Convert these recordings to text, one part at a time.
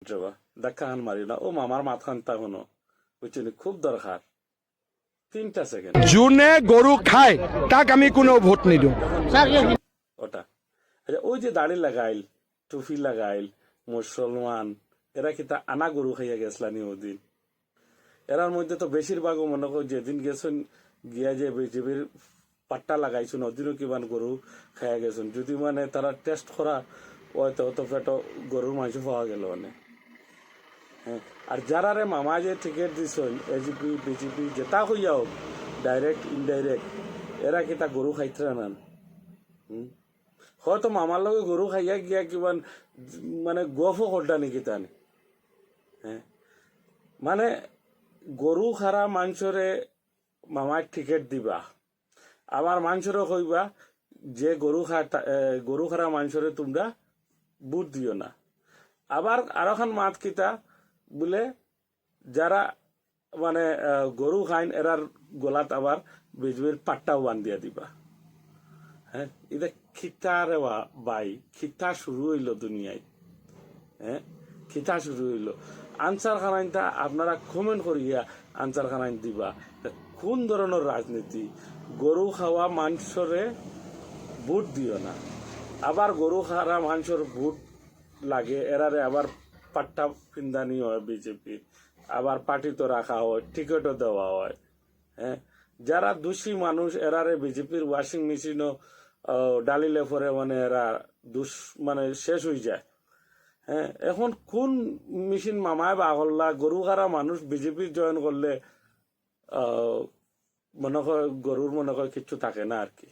দেখা খান মারি না ও মামার মাথা খানতা হনো বুঝছেন খুব দরকার 3টা সেকেন্ড যোনে গরু খায় তাক আমি কোনো ভোট নিদিওঁ ওটা আচ্ছা ওই যে দাড়ি লাগাইল টুপি লাগাইল মুসলমান এরা কি তা আনা গরু খাইয়া গেছলানি ওদিন এরার মধ্যে তো বেশিরভাগও মনে কর যেদিন গেছেন গিয়া যে বিজেপির পাট্টা লাগাইছেন ওদিনও কিমান গরু খাইয়া গেছেন যদি মানে তারা টেস্ট করা হয়তো অত পেট গরুর মাংস পাওয়া গেল মানে হ্যাঁ আর যারা রে মামা যে টিকিট দিছেন এজিপি বিজেপি যেটা হইয়া হোক ডাইরেক্ট ইনডাইরেক্ট এরা কি তা গরু খাইতে না হয়তো মামার লগে গরু খাইয়া গিয়া কিমান মানে গফও করটা নাকি তানি হ্যাঁ মানে গরু খারা মাংসরে মামার টিকিট দিবা আবার মাংসরে কইবা যে গরু খারা মাংসরে তোমরা বুট দিও না আবার আরো খান মাত কিতা বলে যারা মানে গরু খাইন এরার গোলাত আবার বিজবির পাট্টাও বান্ধিয়া দিবা হ্যাঁ এটা খিতা রে বাই খিতা শুরু হইলো দুনিয়ায় হ্যাঁ খিতা শুরু হইলো আনসার খানাইনটা আপনারা কমেন্ট করিয়া আনসার খানাইন দিবা কোন ধরনের রাজনীতি গরু খাওয়া মাংসরে বুট দিও না আবার গরু খাওয়া মাংসর বুট লাগে এরারে আবার পাট্টা ফিন্দানি হয় বিজেপির আবার পার্টি তো রাখা হয় টিকিটও দেওয়া হয় হ্যাঁ যারা দোষী মানুষ এরারে বিজেপির ওয়াশিং মেশিনও ডালিলে পরে মানে এরা মানে শেষ হয়ে যায় হ্যাঁ এখন কোন মেশিন মামায় বা হল্লা গরু খারা মানুষ বিজেপির জয়েন করলে মনে হয় গরুর মনে হয় কিচ্ছু থাকে না আর কি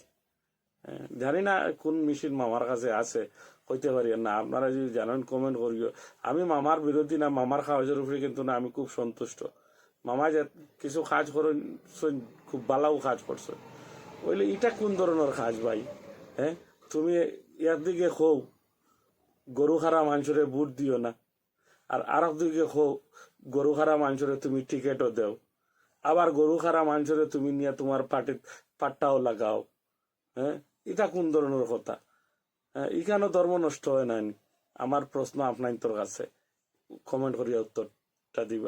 জানি না কোন মেশিন মামার কাছে আছে হইতে পারি না আপনারা যদি জানেন কমেন্ট করিও আমি মামার বিরোধী না মামার খাওয়াজের উপরে কিন্তু না আমি খুব সন্তুষ্ট মামা যে কিছু কাজ করেন খুব ভালো কাজ করছে বলে এটা কোন ধরনের কাজ ভাই হ্যাঁ তুমি এর দিকে হোক গরু খারা মাংসরে বুট দিও না আর আরেক দিকে হোক গরু খারা মাংসরে তুমি টিকিটও দেও আবার গরু খারা মাংসরে তুমি নিয়ে তোমার পাট্টাও লাগাও হ্যাঁ এটা কোন ধরনের কথা হ্যাঁ এখানে ধর্ম নষ্ট হয় না আমার প্রশ্ন আপনার তোর কাছে কমেন্ট করিয়া উত্তরটা দিবা